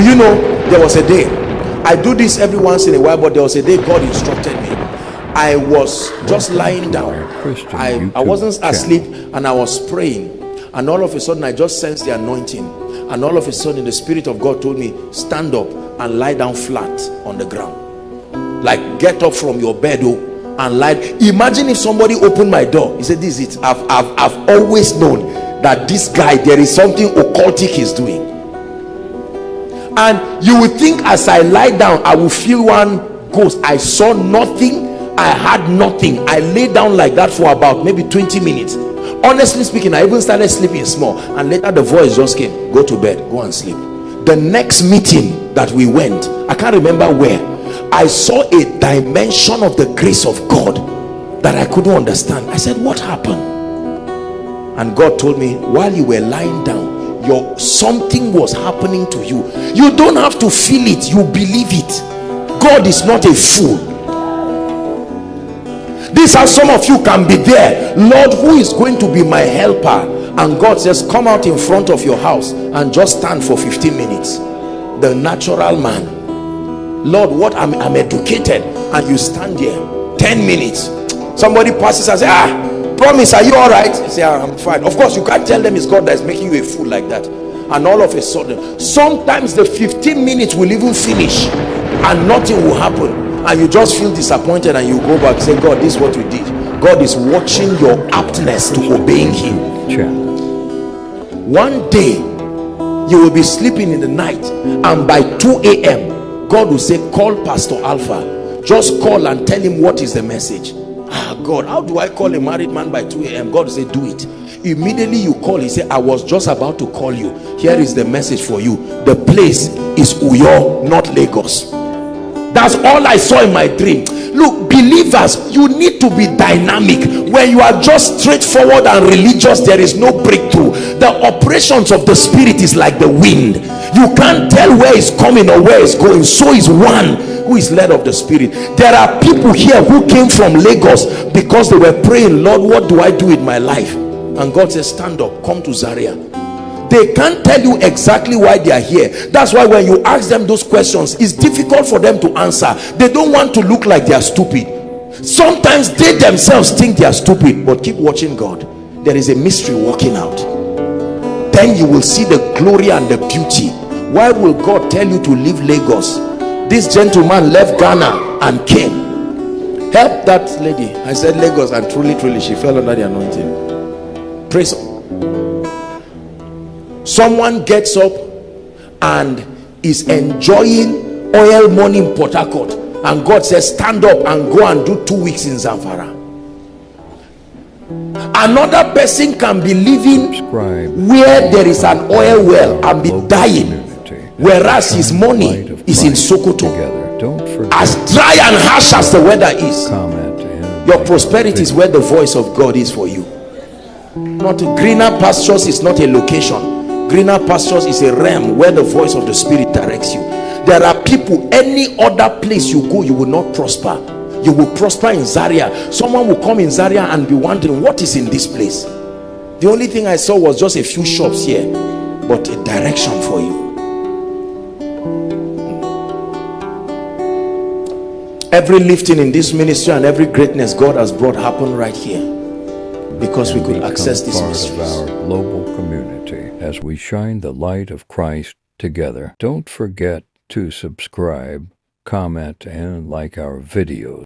Do you know, there was a day, I do this every once in a while, but there was a day God instructed me. I was just lying down. I wasn't asleep, and I was praying, and all of a sudden I just sensed the anointing, and all of a sudden the Spirit of God told me, stand up and lie down flat on the ground. Like, get up from your bed and lie. Imagine if somebody opened my door. He said, this is it. I've always known that this guy, there is something occultic he's doing. And you would think as I lie down, I will feel one ghost. I saw nothing, I had nothing. I lay down like that for about maybe 20 minutes. Honestly speaking, I even started sleeping small, and later the voice just came, go to bed, go and sleep. The next meeting that we went, I can't remember where, I saw a dimension of the grace of God that I couldn't understand. I said, what happened? And God told me, while you were lying down, something was happening to you. You don't have to feel it, you believe it. God is not a fool. This is how some of you can be there. Lord, who is going to be my helper? And God says, come out in front of your house and just stand for 15 minutes. The natural man, Lord, what I'm educated, and you stand there 10 minutes. Somebody passes and says, promise, are you all right? You say, I'm fine. Of course, you can't tell them it's God that is making you a fool like that. And all of a sudden, sometimes the 15 minutes will even finish and nothing will happen, and you just feel disappointed, and you go back and say, God, this is what you did. God is watching your aptness to obeying him. One day you will be sleeping in the night, and by 2 a.m. God will say, call Pastor Alpha. Just call and tell him what is the message. God, how do I call a married man by 2 a.m? God will say, do it. Immediately you call, he said, I was just about to call you. Here is the message for you. The place is Uyo, not Lagos. That's all I saw in my dream. Look, believers, you need to be dynamic. When you are just straightforward and religious, there is no breakthrough. The operations of the Spirit is like the wind. You can't tell where it's coming or where it's going. So is one who is led of the Spirit. There are people here who came from Lagos because they were praying, Lord, what do I do with my life? And God says, stand up, come to Zaria. They can't tell you exactly why they are here. That's why when you ask them those questions, it's difficult for them to answer. They don't want to look like they are stupid. Sometimes they themselves think they are stupid, but keep watching God. There is a mystery working out. Then you will see the glory and the beauty. Why will God tell you to leave Lagos? This gentleman left Ghana and came. Help that lady. I said Lagos, and truly she fell under the anointing. Praise. Someone gets up and is enjoying oil money in Port Harcourt, and God says, stand up and go and do 2 weeks in Zamfara. Another person can be living where there is an oil well and be dying, whereas his money is in Sokoto. As dry and harsh as the weather is, your prosperity is where the voice of God is for you. Not greener pastures is not a location. Greener pastures is a realm where the voice of the Spirit directs you. There are people, any other place you go, you will not prosper. You will prosper in Zaria. Someone will come in Zaria and be wondering, what is in this place? The only thing I saw was just a few shops here, but a direction for you. Every lifting in this ministry and every greatness God has brought happened right here, because we could access this mysteries. Of our global community as we shine the light of Christ together. Don't forget to subscribe, comment, and like our videos.